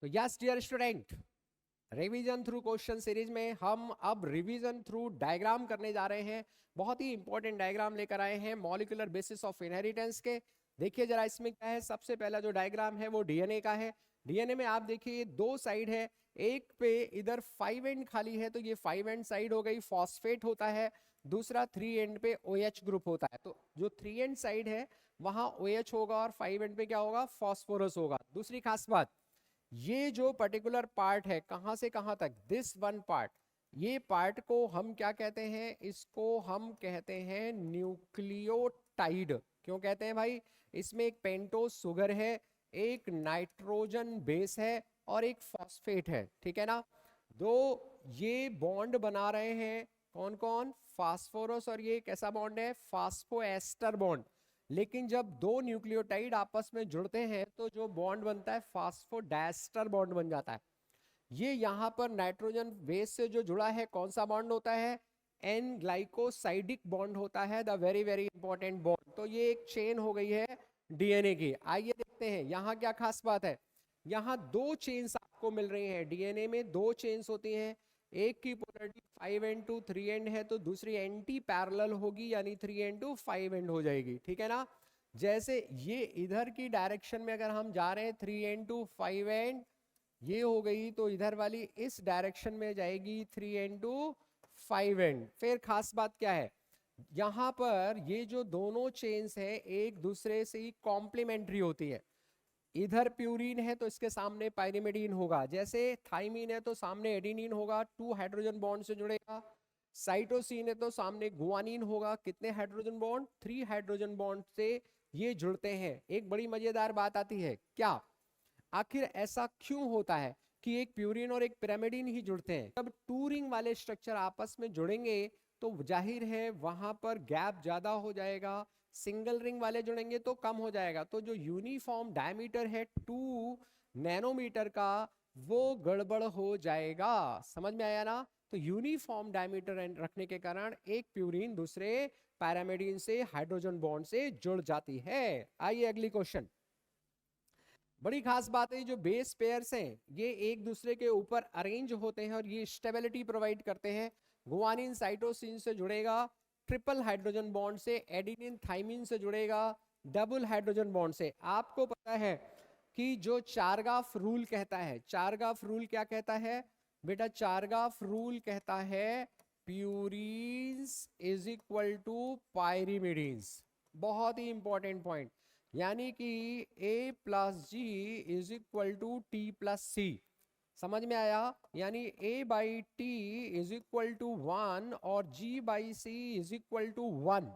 तो yes dear student, revision through question series में हम अब रिवीजन थ्रू डायग्राम करने जा रहे हैं। बहुत ही इंपॉर्टेंट डायग्राम लेकर आए हैं मॉलिक्यूलर बेसिस ऑफ इनहेरिटेंस के। देखिए जरा इसमें क्या है। सबसे पहला जो डायग्राम है वो डीएनए का है। डीएनए में आप देखिए दो साइड है, एक पे इधर 5 एंड खाली है तो ये 5 एंड साइड हो गई, फॉस्फेट होता है। दूसरा 3 एंड पे OH ग्रुप होता है, तो जो 3 एंड साइड है वहां OH होगा और 5 एंड पे क्या होगा, फॉस्फोरस होगा। दूसरी खास बात, ये जो पर्टिकुलर पार्ट है कहां से कहां तक, दिस वन पार्ट, ये पार्ट को हम क्या कहते हैं, इसको हम कहते हैं न्यूक्लियोटाइड। क्यों कहते हैं भाई, इसमें एक पेंटोज सुगर है, एक नाइट्रोजन बेस है और एक फॉस्फेट है, ठीक है ना। दो ये बॉन्ड बना रहे हैं, कौन कौन, फास्फोरस और ये कैसा बॉन्ड है, फास्फोएस्टर बॉन्ड। लेकिन जब दो न्यूक्लियोटाइड आपस में जुड़ते हैं तो जो बॉन्ड बनता है फास्फोडाइस्टर बॉन्ड बन जाता है। ये यहाँ पर नाइट्रोजन बेस से जो जुड़ा है कौन सा बॉन्ड होता है, एन ग्लाइकोसाइडिक बॉन्ड होता है, the very very important bond. तो ये एक चेन हो गई है डीएनए की। आइए देखते हैं यहाँ क्या खास बात है। यहाँ दो चेन्स आपको मिल रही हैं, डीएनए में दो चेन्स होती हैं। एक की पोलैरिटी 5 एंड टू 3 एंड है तो दूसरी एंटी पैरेलल होगी, यानी 3 एंड टू 5 एंड हो जाएगी, ठीक है ना। जैसे ये इधर की डायरेक्शन में अगर हम जा रहे हैं 3 एंड टू 5 एंड ये हो गई, तो इधर वाली इस डायरेक्शन में जाएगी 3 एंड टू 5 एंड। फिर खास बात क्या है, यहां पर ये जो दोनों चेन्स है एक दूसरे से ही कॉम्प्लीमेंट्री होती है। इधर प्यूरिन है तो इसके सामने पाइरिमिडीन होगा, जैसे थाइमीन है तो सामने एडिनिन होगा, 2 हाइड्रोजन बॉन्ड से जुड़ेगा। साइटोसिन है तो सामने गुआनिन होगा, कितने हाइड्रोजन बॉन्ड, 3 हाइड्रोजन बॉन्ड से ये जुड़ते हैं। एक बड़ी मजेदार बात आती है, क्या आखिर ऐसा क्यों होता है कि एक प्यूरिन और एक पिरामिडिन ही जुड़ते हैं। जब टू रिंग वाले स्ट्रक्चर आपस में जुड़ेंगे तो जाहिर है वहां पर गैप ज्यादा हो जाएगा, सिंगल रिंग वाले जुड़ेंगे तो कम हो जाएगा। तो जो यूनिफॉर्म डायमीटर है 2 नैनोमीटर का, वो गड़बड़ हो जाएगा। समझ में आया ना। तो यूनिफॉर्म डायमीटर रखने के कारण एक प्यूरिन दूसरे पैरामिडिन से हाइड्रोजन बॉन्ड से जुड़ जाती है। आइए अगली क्वेश्चन। बड़ी खास बात है, जो बेस पेयर्स हैं ये एक दूसरे के ऊपर अरेंज होते हैं और ये स्टेबिलिटी प्रोवाइड करते हैं। गुआनिन साइटोसिन से जुड़ेगा ट्रिपल हाइड्रोजन बॉन्ड से, एडिनिन थाइमिन से जुड़ेगा डबल हाइड्रोजन बॉन्ड से। आपको पता है कि जो चारगाफ रूल कहता है, चारगाफ रूल क्या कहता है बेटा, चारगाफ रूल कहता है purines is equal to pyrimidines. बहुत ही इंपॉर्टेंट पॉइंट, यानी कि A plus G is equal to T plus C. समझ में आया, यानी A by T is equal to 1 और G by C is equal to 1।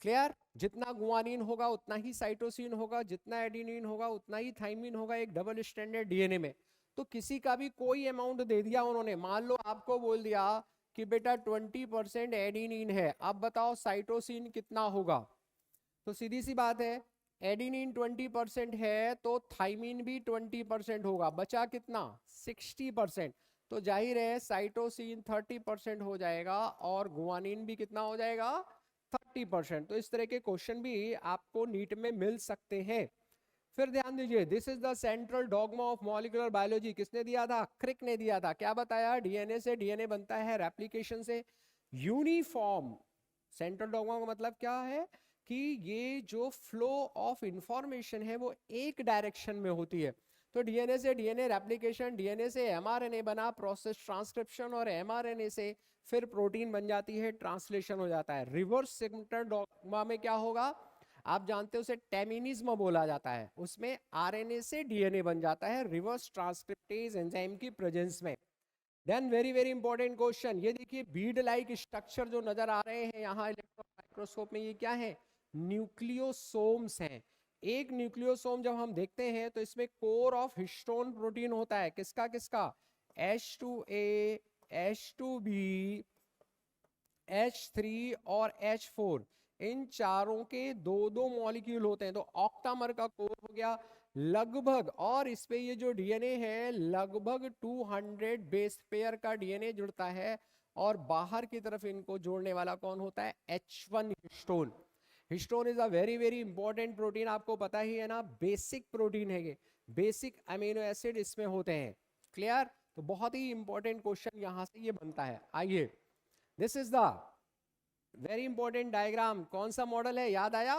Clear, जितना गुआनिन होगा उतना ही साइटोसिन होगा, जितना एडिनिन होगा उतना ही थाइमिन होगा एक डबल स्टैंडर्ड डीएनए में। तो किसी का भी कोई अमाउंट दे दिया उन्होंने, मान लो आपको बोल दिया कि बेटा 20% एडिनिन है, अब बताओ साइटोसिन कितना होगा। तो सीधी सी बात है, एडिनिन 20% है तो थाइमिन भी 20% होगा, बचा कितना 60%। तो जाहिर है साइटोसिन 30% हो जाएगा और गुआनिन भी कितना हो जाएगा 30%। तो इस तरह के क्वेश्चन भी आपको नीट में मिल सकते हैं। फिर ध्यान दीजिए, this is the central dogma of molecular biology. किसने दिया था, क्रिक ने दिया था। क्या बताया, डीएनए से डीएनए बनता है रेप्लिकेशन से। यूनिफॉर्म सेंट्रल डॉगमा का मतलब क्या है कि ये जो फ्लो ऑफ इंफॉर्मेशन है वो एक डायरेक्शन में होती है। तो डीएनए से डीएनए रेप्लिकेशन, डीएनए से एमआरएनए बना, प्रोसेस ट्रांसक्रिप्शन, और एमआरएनए से फिर प्रोटीन बन जाती है, ट्रांसलेशन हो जाता है। रिवर्स सेंट्रल डॉगमा में क्या होगा, आप जानते हो उसे टेमिनिज्म बोला जाता है, उसमें आरएनए से डीएनए बन जाता है रिवर्स ट्रांसक्रिप्टेज एंजाइम की प्रेजेंस में। Then very very important question, ये देखिए बीड लाइक स्ट्रक्चर जो नजर आ रहे हैं यहाँ इलेक्ट्रॉन माइक्रोस्कोप में, ये क्या है, न्यूक्लियोसोम्स हैं। एक न्यूक्लियोसोम जब हम देखते हैं तो इसमें कोर ऑफ हिस्टोन प्रोटीन होता है, किसका किसका, H2A, H2B, H3 और H4। इन चारों के दो दो मॉलिक्यूल होते हैं, तो ऑक्टामर का कोर हो गया लगभग, और इस पे ये जो डीएनए है लगभग 200 बेस पेयर का डीएनए जुड़ता है, और बाहर की तरफ इनको जोड़ने वाला कौन होता है, H1 histone. Histone is a very very important protein, आपको पता ही है ना, बेसिक प्रोटीन है ये। बेसिक अमीनो एसिड इसमें होते हैं। क्लियर? तो बहुत ही इंपॉर्टेंट क्वेश्चन यहां से ये बनता है। आइए, this is the very important diagram. कौन सा मॉडल है, याद आया?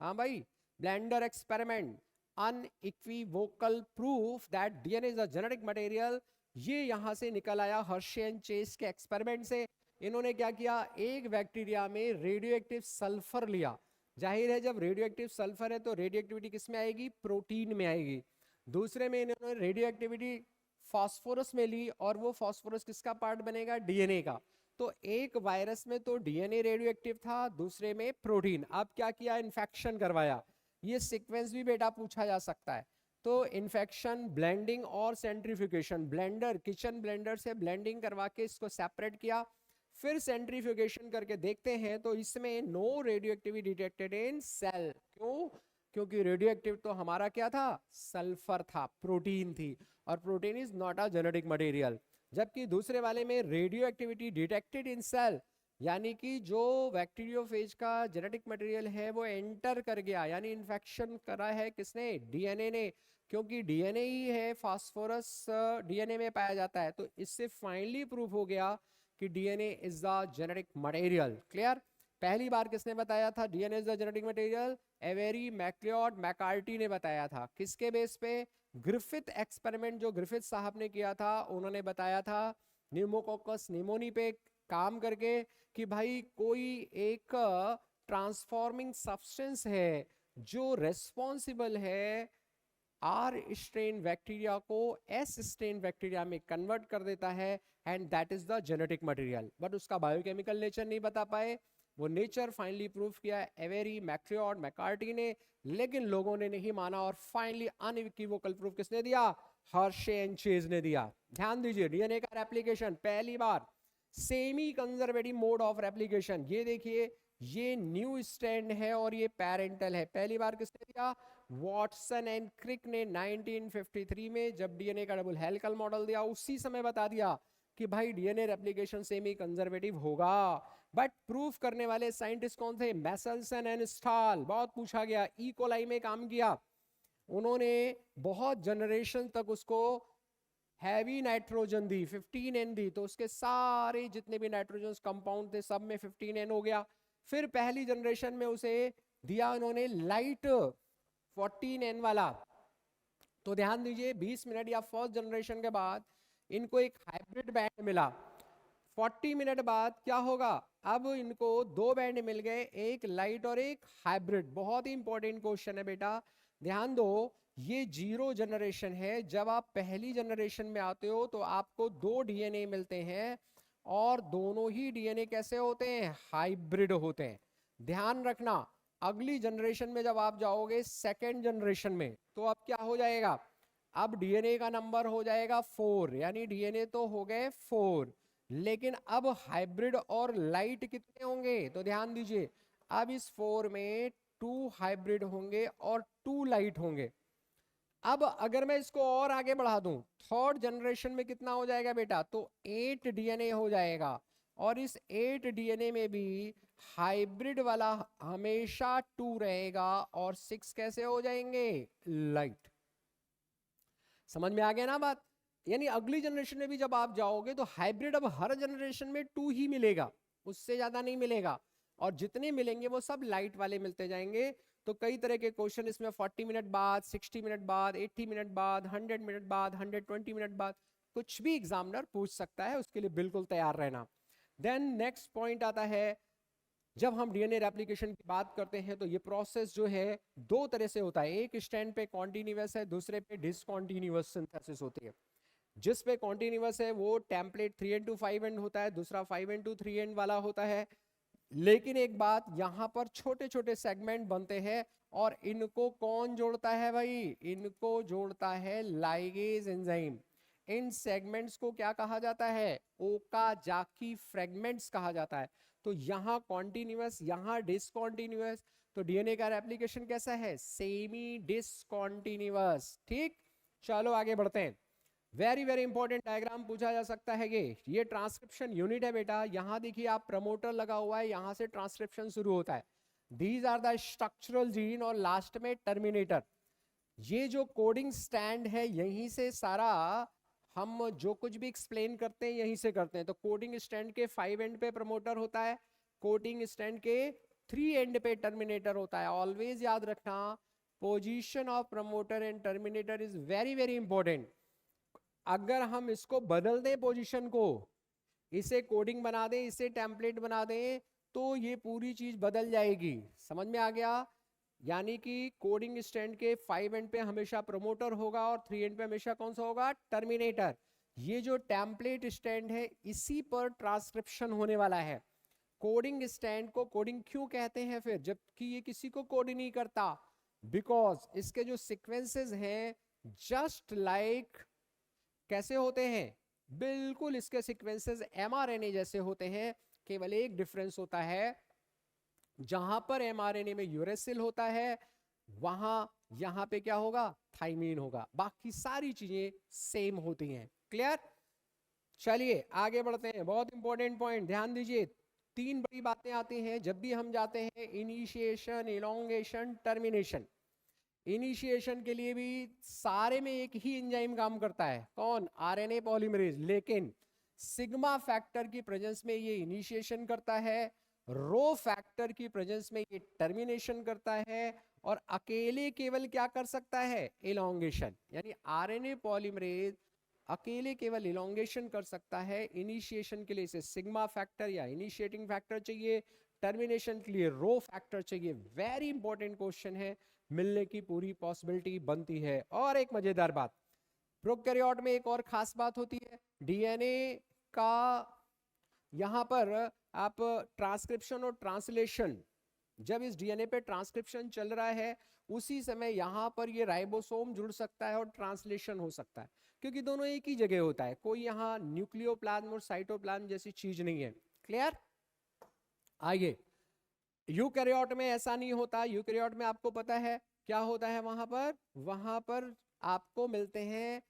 हाँ भाई, blender experiment, unequivocal proof that DNA is a genetic material. ये यहां से निकल आया हर्शे एंड चेस के एक्सपेरिमेंट से। इन्होंने क्या किया, एक बैक्टीरिया में रेडियो एक्टिव सल्फर लिया। जाहिर है जब रेडियो एक्टिव सल्फर है तो रेडियो एक्टिविटी किस में आएगी, प्रोटीन में आएगी। दूसरे में इन्होंने रेडियो एक्टिविटी फास्फोरस में ली, और वो फास्फोरस किसका पार्ट बनेगा, डीएनए का। तो एक वायरस में तो डीएनए रेडियो एक्टिव था, दूसरे में प्रोटीन। अब क्या किया, इन्फेक्शन करवाया। ये सीक्वेंस भी बेटा पूछा जा सकता है। तो इन्फेक्शन, ब्लेंडिंग और सेंट्रीफ्यूगेशन, ब्लेंडर, किचन ब्लेंडर से ब्लेंडिंग करवा के इसको सेपरेट किया, फिर सेंट्रीफ्यूगेशन करके देखते हैं तो इसमें no radio activity detected in cell. क्यों? क्योंकि रेडियो एक्टिव तो हमारा क्या था, सल्फर था, प्रोटीन थी, और protein is not a genetic material. जबकि दूसरे वाले में radio activity detected in cell, यानी कि जो बैक्टीरियोफेज का जेनेटिक मटेरियल है वो एंटर कर गया, यानी इन्फेक्शन करा है किसने, डीएनए ने। क्योंकि डीएनए ही है, फास्फोरस डीएनए में पाया जाता है। तो इससे फाइनली प्रूफ हो गया कि DNA is the genetic material. Clear? पहली बार किसने बताया था DNA is the genetic material? Avery MacLeod McCarty ने बताया था। किसके बेस पे? ग्रिफिथ एक्सपेरिमेंट जो ग्रिफिथ साहब ने किया था, उन्होंने बताया था न्यूमोकोकस निमोनी पे काम करके कि भाई कोई एक ट्रांसफॉर्मिंग सब्सटेंस है जो रेस्पॉन्सिबल है आर स्ट्रेन बैक्टीरिया को एस स्ट्रेन बैक्टीरिया में कन्वर्ट कर देता है, and that is the genetic material. But उसका बायोकेमिकल नेचर नहीं बता पाए। वो नेचर फाइनली प्रूफ किया एवेरी, मैक्लियोड, मैकार्टी ने, लेकिन लोगों ने नहीं माना, और फाइनली अनइक्विवोकल प्रूफ किसने दिया, हर्शे एंड चेज ने दिया। ध्यान दीजिए, डीएनए का रेप्लिकेशन पहली बार semi conservative mode of replication. ये देखिए, ये न्यू स्ट्रैंड है और ये पेरेंटल है। पहली बार किसने दिया, वॉटसन एंड क्रिक ने 1953 में, जब डीएनए का डबल हेलिकल मॉडल दिया, उसी समय बता दिया कि भाई डीएनए रेप्लिकेशन सेमी कंजर्वेटिव होगा। बट प्रूफ करने वाले साइंटिस्ट कौन थे, मैसेल्सन एंड स्टाल। बहुत पूछा गया, ई कोलाई में काम किया उन्होंने, बहुत जनरेशन तक उसको हैवी नाइट्रोजन दी, 15N दी, तो उसके सारे जितने भी नाइट्रोजन कंपाउंड थे सब में 15N हो गया। फिर पहली जनरेशन में उसे दिया उन्होंने लाइट 14N वाला। तो ध्यान दीजिए, 20 मिनट या फर्स्ट जनरेशन के बाद इनको एक हाइब्रिड बैंड मिला। 40 मिनट बाद क्या होगा, अब इनको दो बैंड मिल गए, एक लाइट और एक हाइब्रिड। बहुत ही इंपॉर्टेंट क्वेश्चन है बेटा, ध्यान दो। ये जीरो जनरेशन है। जब आप पहली जनरेशन में आते हो तो आपको दो डीएनए मिलते हैं, और दोनों ही डीएनए कैसे होते हैं, हाइब्रिड होते हैं। ध्यान रखना, अगली जनरेशन में जब आप जाओगे सेकेंड जनरेशन में, तो अब क्या हो जाएगा, अब डीएनए का नंबर हो जाएगा 4, यानी डीएनए तो हो गए 4, लेकिन अब हाइब्रिड और लाइट कितने होंगे, तो ध्यान दीजिए, अब इस 4 में 2 हाइब्रिड होंगे और 2 लाइट होंगे। अब अगर मैं इसको और आगे बढ़ा दूं, थर्ड जनरेशन में कितना हो जाएगा बेटा, तो 8 डीएनए हो जाएगा, और इस 8 डीएनए में भी हाइब्रिड वाला हमेशा 2 रहेगा, और 6 कैसे हो जाएंगे, लाइट। समझ में आ गया ना बात? यानी अगली जनरेशन में भी जब आप जाओगे तो हाइब्रिड अब हर जनरेशन में 2 ही मिलेगा, उससे ज्यादा नहीं मिलेगा, और जितने मिलेंगे वो सब लाइट वाले मिलते जाएंगे। तो कई तरह के क्वेश्चन इसमें 40 मिनट बाद, 60 मिनट बाद, 80 मिनट बाद, 100 मिनट बाद, 120 मिनट बाद, कुछ भी एग्जामिनर पूछ सकता है, उसके लिए बिल्कुल तैयार रहना। देन नेक्स्ट पॉइंट आता है, जब हम डीएनए रेप्लिकेशन की बात करते हैं तो ये प्रोसेस जो है दो तरह से होता है। एक स्टैंड पे कॉन्टिन्यूअस है, दूसरे पे डिसकॉन्टिन्यूअस सिंथेसिस होती है। जिस पे कॉन्टिन्यूअस है वो टेम्पलेट 3n to 5n होता है, दूसरा 5n to 3n वाला होता है। लेकिन एक बात, यहां पर छोटे छोटे सेगमेंट बनते हैं, और इनको कौन जोड़ता है भाई, इनको जोड़ता है लाइगेज एंजाइम। इन सेगमेंट्स को क्या कहा जाता है, ओकाजाकी फ्रेगमेंट्स कहा जाता है। तो यहां कॉन्टिन्यूअस, यहां डिसकॉन्टिन्यूअस, तो डीएनए का रेप्लिकेशन कैसा है, सेमी डिसकॉन्टिन्यूअस। ठीक, चलो आगे बढ़ते हैं। वेरी वेरी इंपॉर्टेंट डायग्राम पूछा जा सकता है। ये ट्रांसक्रिप्शन यूनिट है बेटा। यहां देखिए आप, प्रमोटर लगा हुआ है, यहां से ट्रांसक्रिप्शन शुरू होता है। These are the structural gene, और लास्ट में टर्मिनेटर। ये जो कोडिंग स्टैंड है यहीं से सारा हम जो कुछ भी एक्सप्लेन करते हैं यहीं से करते हैं। तो कोडिंग स्टैंड के 5 एंड पे प्रमोटर होता है, कोडिंग स्टैंड के 3 एंड पे टर्मिनेटर होता है। ऑलवेज याद रखना, position of promoter and terminator is very very important. अगर हम इसको बदल दें पोजीशन को, इसे कोडिंग बना दें, इसे टेम्पलेट बना दें, तो ये पूरी चीज बदल जाएगी। समझ में आ गया? यानी कि कोडिंग स्टैंड के 5 एंड पे हमेशा प्रमोटर होगा और 3 एंड पे हमेशा कौन सा होगा? टर्मिनेटर। ये जो टेम्पलेट स्टैंड है इसी पर ट्रांसक्रिप्शन होने वाला है। कोडिंग स्टैंड को कोडिंग क्यों कहते हैं फिर, जबकि ये किसी को कोड नहीं करता? बिकॉज इसके जो सीक्वेंसेस हैं जस्ट लाइक कैसे होते हैं? बिल्कुल इसके सीक्वेंसेस mRNA जैसे होते हैं। केवल एक डिफरेंस होता है, जहां पर mRNA में यूरेसिल होता है वहां यहां पे क्या होगा? थाइमीन होगा। बाकी सारी चीजें सेम होती हैं। क्लियर? चलिए आगे बढ़ते हैं। बहुत इंपॉर्टेंट पॉइंट ध्यान दीजिए। 3 बड़ी बातें आती हैं जब भी हम जाते हैं, इनिशिएशन, इलोंगेशन, टर्मिनेशन। इनिशिएशन के लिए भी सारे में एक ही एंजाइम काम करता है। कौन? RNA polymerase. लेकिन सिग्मा फैक्टर की प्रेजेंस में ये इनिशिएशन करता है, रो फैक्टर की प्रेजेंस में ये टर्मिनेशन करता है, और अकेले केवल क्या कर सकता है? इलोंगेशन। यानी आरएनए पॉलीमरेज अकेले केवल इलोंगेशन कर सकता है। इनिशिएशन के लिए इसे सिग्मा फैक्टर या इनिशिएटिंग फैक्टर चाहिए, टर्मिनेशन के लिए रो फैक्टर चाहिए। वेरी इंपॉर्टेंट क्वेश्चन है, मिलने की पूरी पॉसिबिलिटी बनती है। और एक मजेदार बात, प्रोकैरियोट में एक और खास बात होती है, डीएनए का यहां पर आप ट्रांसक्रिप्शन और ट्रांसलेशन, जब इस डीएनए पे ट्रांसक्रिप्शन चल रहा है उसी समय यहां पर ये राइबोसोम जुड़ सकता है और ट्रांसलेशन हो सकता है, क्योंकि दोनों एक ही जगह होता है। कोई यहाँ न्यूक्लियोप्लाज्म और साइटोप्लाज्म जैसी चीज नहीं है। क्लियर? आइए, यूकैरियोट में ऐसा नहीं होता। यूकैरियोट में आपको पता है क्या होता है? वहां पर आपको मिलते हैं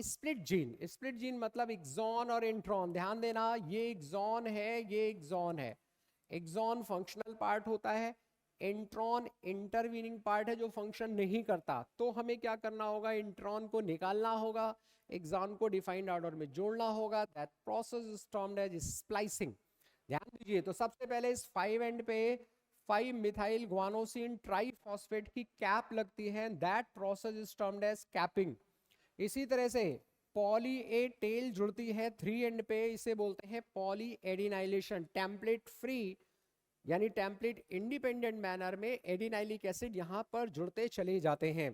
स्प्लिट जीन। स्प्लिट जीन मतलब एक्सॉन और इंट्रॉन। ध्यान देना, ये एक्सॉन है, ये एक्सॉन है। एक्सॉन फंक्शनल पार्ट होता है, इंट्रॉन इंटरवीनिंग पार्ट है जो फंक्शन नहीं करता। तो हमें क्या करना होगा? इंट्रॉन को निकालना होगा, एक्सॉन को डिफाइंड ऑर्डर में जोड़ना होगा। That process is termed as splicing. ध्यान दीजिए, तो सबसे पहले इस 5 एंड पे 5 मिथाइल ग्वानोसिन ट्राइफॉस्फेट की कैप लगती है। That process is termed as capping. इसी तरह से पॉली ए टेल जुड़ती है 3 एंड पे, इसे बोलते हैं पॉली एडिनाइलेशन। टेम्पलेट फ्री यानी टेम्पलेट इंडिपेंडेंट मैनर में एडिनाइलिक एसिड यहां पर जुड़ते चले जाते हैं।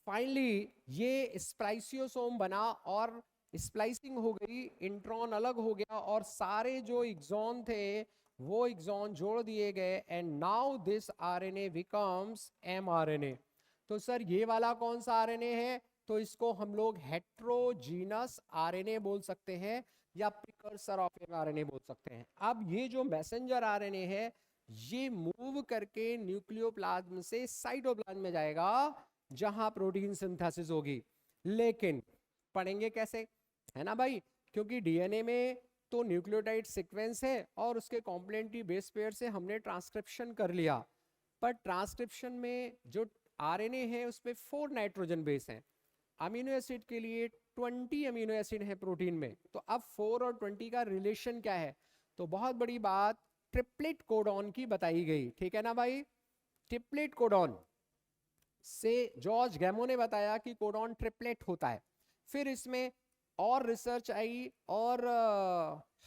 फाइनली ये स्प्लाइसियोसोम बना और स्प्लाइसिंग हो गई, इंट्रॉन अलग हो गया और सारे जो एक्सॉन थे वो एक्सॉन जोड़ दिए गए, and now this RNA becomes mRNA. तो सर ये वाला कौन सा आरएनए है? तो इसको हम लोग हेट्रोजीनस आरएनए बोल सकते हैं या प्रिकर्सर ऑफ एमआरएनए बोल सकते हैं। अब ये जो मैसेंजर आरएनए है ये मूव करके न्यूक्लियोप्लाज्म से साइटोप्लाज्म में जाएगा जहां प्रोटीन सिंथेसिस होगी। लेकिन पढ़ेंगे कैसे? है ना भाई, क्योंकि डीएनए में तो न्यूक्लियोटाइड सीक्वेंस है और उसके कॉम्प्लीमेंट्री बेस पेयर से हमने ट्रांसक्रिप्शन कर लिया, पर ट्रांसक्रिप्शन में जो आरएनए है उसमें 4 नाइट्रोजन बेस हैं। अमीनो एसिड के लिए 20 अमीनो एसिड है प्रोटीन में। तो अब 4 और 20 का रिलेशन क्या है? तो बहुत बड़ी बात ट्रिपलेट कोडॉन की बताई गई। ठीक है ना भाई? ट्रिपलेट कोडॉन से जॉर्ज गैमो ने बताया कि कोडॉन ट्रिपलेट होता है। फिर इसमें और रिसर्च आई और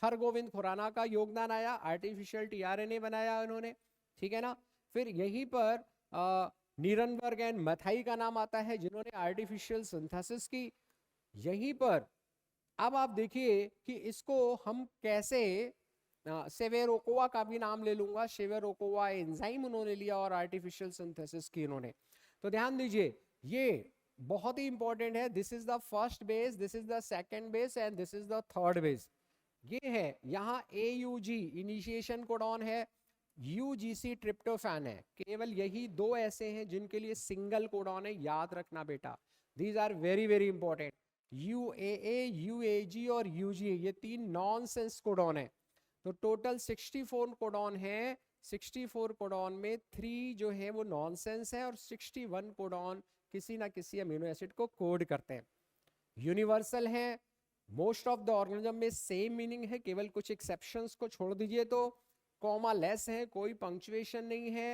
हरगोविंद खुराना का योगदान आया, आर्टिफिशियल टीआरएनए बनाया उन्होंने। ठीक है ना? फिर यहीं पर नीरनबर्ग एंड मैथाई का नाम आता है जिन्होंने आर्टिफिशियल सिंथेसिस की। यहीं पर अब आप देखिए कि इसको हम कैसे, सेवेरोकोवा का भी नाम ले लूंगा, सेवेरोकोवा एंजाइम उन्होंने लिया और आर्टिफिशियल सिंथेसिस की उन्होंने। तो ध्यान दीजिए, ये बहुत ही इंपॉर्टेंट है। This is the first base, this is the second base and this is the third base. ये है यहाँ AUG इनिशिएशन कोडॉन है, UGC ट्रिप्टोफैन है। केवल यही 2 ऐसे हैं जिनके लिए सिंगल कोडॉन है, याद रखना बेटा। These are very very important. UAA, UAG और UGA ये 3 नॉनसेंस कोडॉन है। तो टोटल 64 कोडॉन है। 64 कोडॉन में 3 जो है वो नॉनसेंस है और 61 कोडॉन किसी ना किसी अमीनो एसिड को कोड करते हैं। यूनिवर्सल है, मोस्ट ऑफ द ऑर्गेनिज्म में सेम मीनिंग है, केवल कुछ एक्सेप्शंस को छोड़ दीजिए तो। कॉमा लेस है, कोई पंक्चुएशन नहीं है।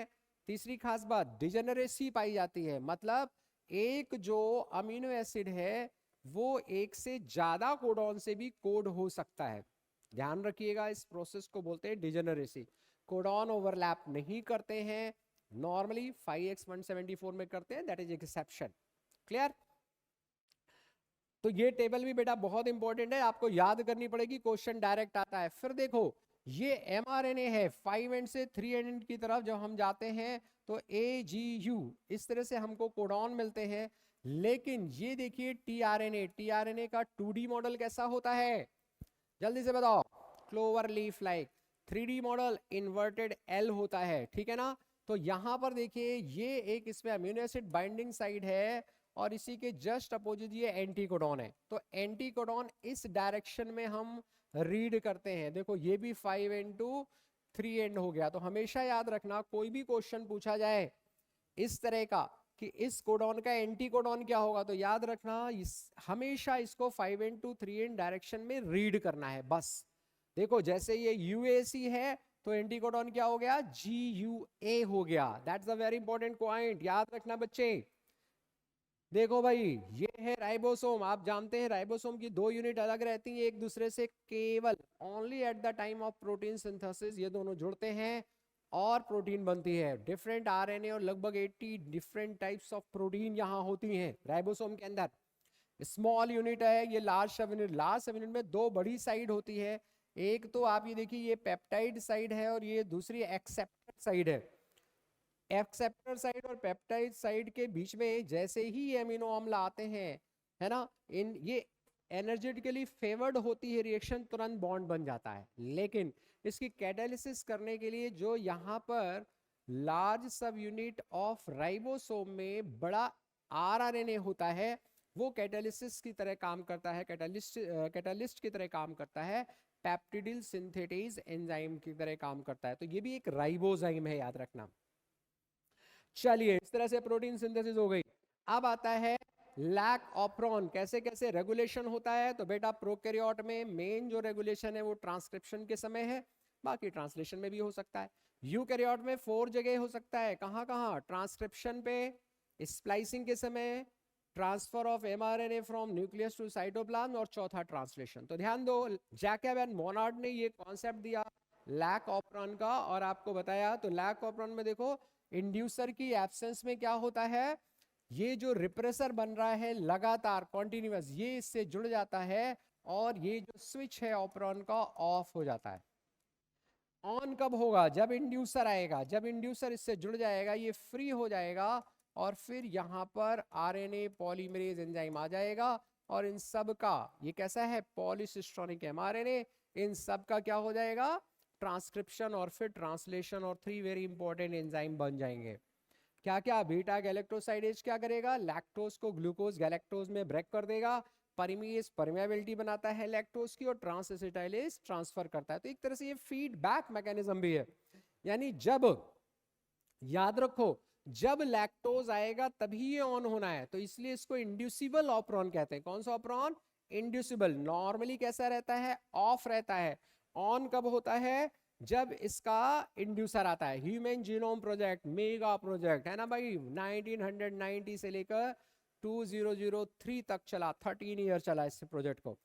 तीसरी खास बात, डिजेनरेसी पाई जाती है, मतलब एक जो अमीनो एसिड है वो एक से ज्यादा कोडॉन से भी कोड हो सकता है। ध्यान रखिएगा, इस प्रोसेस को बोलते हैं डिजेनरेसी। कोडॉन ओवरलैप नहीं करते हैं, नॉर्मली 5x174 में करते हैं, दैट इज एक्सेप्शन। क्लियर? तो ये टेबल भी बेटा बहुत इंपॉर्टेंट है, आपको याद करनी पड़ेगी, क्वेश्चन डायरेक्ट आता है। फिर देखो ये mRNA है, 5 एंड से 3 एंड की तरफ जब हम जाते हैं तो AGU इस तरह से हमको कोडॉन मिलते हैं। लेकिन ये देखिए tRNA का 2D मॉडल कैसा होता है, जल्दी से बताओ। Clover leaf like 3D model inverted L होता है, ठीक है ना। तो यहां पर देखिए ये एक इसमें अमीनो एसिड बाइंडिंग साइड है और इसी के जस्ट अपोजिट ये एंटीकोडॉन है। तो एंटीकोडॉन इस डायरेक्शन में हम रीड करते हैं। देखो ये भी 5 एंड टू 3 एंड हो गया। तो हमेशा याद रखना, कोई भी क्वेश्चन पूछा जाए इस तरह का कि इस कोडॉन का एंटीकोडॉन क्या होगा, तो याद रखना हमेशा इसको 5 एंड टू 3 एंड डायरेक्शन में रीड करना है बस। देखो जैसे ये UAC है तो एंटीकोडॉन क्या हो गया, GUA हो गया। That's a very important point, याद रखना बच्चे। देखो भाई ये है राइबोसोम, आप जानते हैं राइबोसोम की 2 यूनिट अलग रहती हैं एक दूसरे से, केवल only at the time of protein synthesis ये दोनों जुड़ते हैं और प्रोटीन बनती है। डिफरेंट RNA और लगभग 80 डिफरेंट टाइप्स ऑफ प्रोटीन यहाँ होती हैं राइबोसोम के अंदर। स्मॉल यूनिट है, ये लार्ज सब यूनिट। लार्ज सब यूनिट में 2 बड़ी साइड होती है, एक तो आप ये देखिए ये पेप्टाइड साइड है और ये दूसरी एक्सेप्टर साइड है। एक्सेप्टर साइड और पेप्टाइड साइड के बीच में जैसे ही ये अमीनो अम्ल आते हैं, है ना, इन ये एनर्जेटिकली फेवर्ड होती है रिएक्शन, तुरंत बॉन्ड बन जाता है। लेकिन इसकी कैटालिसिस करने के लिए जो यहाँ पर लार्ज सब यूनिट ऑफ राइबोसोम में बड़ा RNA होता है, वो कैटालिसिस की तरह काम करता है, कैटालिस्ट की तरह काम करता है, पेप्टिडिल सिंथेटेज एंजाइम की तरह काम करता है। तो ये भी एक राइबोजाइम है, याद रखना। चलिए इस तरह से प्रोटीन सिंथेसिस हो गई। अब आता है लैक ऑप्रोन, कैसे कैसे रेगुलेशन होता है। तो बेटा प्रोकैरियोट में मेन जो रेगुलेशन है वो ट्रांसक्रिप्शन के समय है, बाकी ट्रांसलेशन में भी हो सकता है। यूकैरियोट में 4 जगह हो सकता है, कहां कहां, ट्रांसक्रिप्शन पे, स्प्लाइसिंग के समय, transfer of mRNA from nucleus to cytoplasm और चौथा ट्रांसलेशन। तो ध्यान दो, जैकब एंड मोनार्ड ने ये कॉन्सेप्ट दिया लैक ऑप्रोन का और आपको बताया। तो लैक ऑप्रोन में देखो इंड्यूसर की एब्सेंस में क्या होता है, ये जो रिप्रेसर बन रहा है लगातार कॉन्टिन्यूअस, ये इससे जुड़ जाता है और ये जो स्विच है ऑपरॉन का ऑफ हो जाता है। ऑन कब होगा, जब इंड्यूसर आएगा, जब इंड्यूसर इससे जुड़ जाएगा ये फ्री हो जाएगा और फिर यहाँ पर RNA पॉलीमरेज एंजाइम आ जाएगा और इन सब का, ये कैसा है पॉलीसिस्टोनिक mRNA, इन सब का क्या हो जाएगा, ट्रांसक्रिप्शन और फिर ट्रांसलेशन और 3 वेरी इंपॉर्टेंट एंजाइम बन जाएंगे। क्या क्या, बीटा गैलेक्टोसाइडेज क्या करेगा, लैक्टोज को ग्लूकोज गैलेक्टोज में ब्रेक कर देगा, परमीएज परमेबिलिटी बनाता है लैक्टोज की और ट्रांसएसिटाइलेज ट्रांसफर करता है। तो एक तरह से ये फीडबैक मैकेनिज्म भी है, यानी जब, याद रखो, जब लैक्टोज आएगा तभी ये ऑन होना है, तो इसलिए इसको इंड्यूसिबल ऑपरॉन कहते हैं। कौन सा ऑपरॉन, इंड्यूसिबल। नॉर्मली कैसा रहता है, ऑफ रहता है। ऑन कब होता है, जब इसका इंड्यूसर आता है। Human genome project, mega project है ना भाई, 1990 से लेकर 2003 तक चला, 13 ईयर चला इस प्रोजेक्ट को।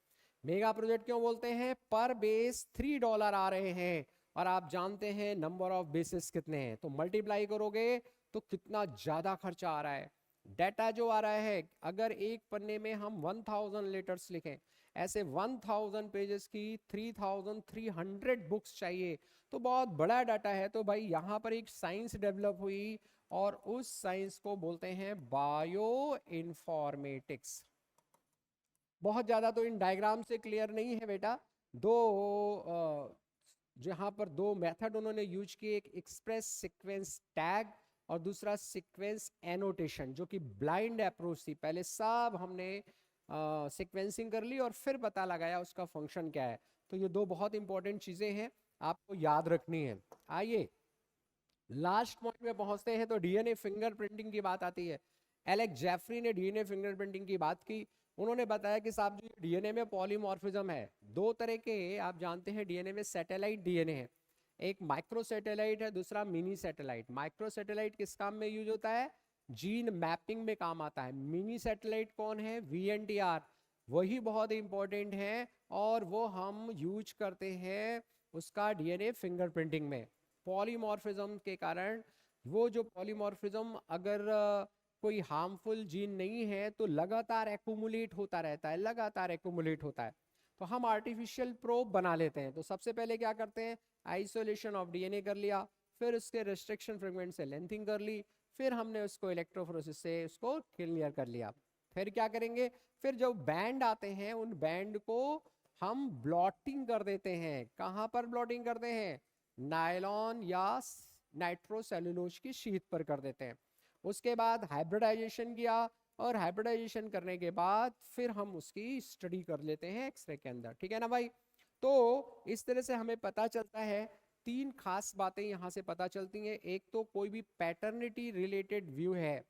मेगा प्रोजेक्ट क्यों बोलते हैं, पर बेस $3 आ रहे हैं और आप जानते हैं नंबर ऑफ बेसिस कितने हैं, तो मल्टीप्लाई करोगे तो कितना ज्यादा खर्चा आ रहा है। डेटा जो आ रहा है, अगर एक पन्ने में हम 1000 लेटर्स लिखें, ऐसे 1000 पेजेस की 3300 बुक्स चाहिए, तो बहुत बड़ा डाटा है। तो भाई यहाँ पर एक साइंस डेवलप हुई और उस साइंस को बोलते हैं बायो इन्फॉर्मेटिक्स। बहुत ज्यादा तो इन डायग्राम से क्लियर नहीं है बेटा, जहां पर 2 मेथड उन्होंने यूज किए, एक एक्सप्रेस सीक्वेंस टैग और दूसरा सीक्वेंस एनोटेशन, जो कि ब्लाइंड अप्रोच थी। पहले सब हमने सीक्वेंसिंग कर ली और फिर पता लगाया उसका फंक्शन क्या है। तो ये 2 बहुत इंपॉर्टेंट चीजें हैं, आपको याद रखनी है। आइए लास्ट पॉइंट में पहुंचते हैं, तो DNA फिंगरप्रिंटिंग की बात आती है। एलेक्स जेफरी ने डीएनए फिंगरप्रिंटिंग की बात की। उन्होंने बताया कि साहब जी डीएनए में पॉलीमॉर्फिज्म है, दो तरह के आप जानते हैं डीएनए में, सैटेलाइट डीएनए है, एक माइक्रो सैटेलाइट है, दूसरा मिनी सैटेलाइट। माइक्रो सैटेलाइट किस काम में यूज होता है? जीन मैपिंग में काम आता है। मिनी सैटेलाइट कौन है? वीएनटीआर, वही बहुत इंपॉर्टेंट है और वो हम यूज करते हैं उसका डीएनए फिंगरप्रिंटिंग में। पॉलीमॉर्फिज्म के कारण, वो जो पॉलीमॉर्फिज्म अगर कोई हार्मफुल जीन नहीं है तो लगातार एक्यूमुलेट होता रहता है, लगातार एक्यूमुलेट होता है, तो हम आर्टिफिशियल प्रोब बना लेते हैं। तो सबसे पहले क्या करते हैं? आइसोलेशन ऑफ डीएनए कर लिया, फिर उसके रिस्ट्रिक्शन फ्रेगमेंट से लेंथिंग कर ली, फिर हमने उसको इलेक्ट्रोफोरेसिस से उसको क्लियर कर लिया। फिर क्या करेंगे? फिर जो बैंड आते हैं उन बैंड को हम ब्लॉटिंग कर देते हैं। कहाँ पर ब्लॉटिंग करते हैं? नायलॉन या नाइट्रोसेलुलोज की शीट पर कर देते हैं। उसके बाद हाइब्रिडाइजेशन किया, और हाइब्रिडाइजेशन करने के बाद फिर हम उसकी स्टडी कर लेते हैं एक्सरे के अंदर। ठीक है ना भाई? तो इस तरह से हमें पता चलता है, तीन खास बातें यहाँ से पता चलती हैं। एक तो कोई भी पैटर्निटी रिलेटेड व्यू है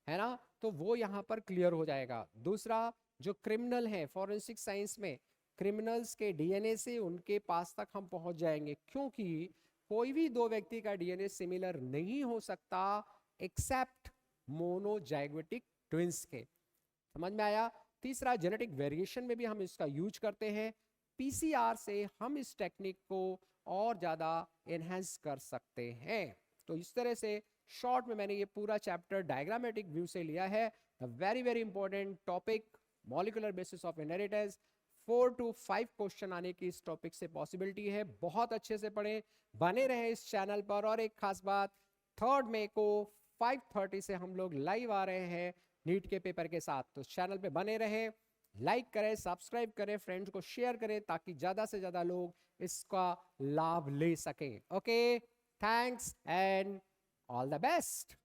ना, तो वो यहाँ पर क्लियर हो जाएगा। दूसरा, जो क्रिमिनल है फॉरेंसिक साइंस में, क्रिमिनल्स के डीएनए से उनके पास तक हम पहुंच जाएंगे, क्योंकि कोई भी दो व्यक्ति का डीएनए सिमिलर नहीं हो सकता एक्सेप्ट मोनोजाइगोटिक ट्विंस के। समझ में आया? तीसरा, जेनेटिक वेरिएशन में भी हम इसका यूज करते हैं। पीसीआर से हम इस टेक्निक को और ज्यादा एनहेंस कर सकते हैं। तो इस तरह से शॉर्ट में मैंने ये पूरा चैप्टर डायग्रामेटिक व्यू से लिया है। Very very important topic, molecular basis of inheritance. 4 to 5 question आने की इस टॉपिक से पॉसिबिलिटी है। बहुत अच्छे से पढ़ें, बने रहे इस चैनल पर। और एक खास बात, 3 मई को 5:30 से हम लोग लाइव आ रहे हैं नीट के पेपर के साथ, तो चैनल पे बने रहे, लाइक करें, सब्सक्राइब करें, फ्रेंड्स को शेयर करें, ताकि ज्यादा से ज्यादा लोग इसका लाभ ले सकें। Okay, thanks and all the best.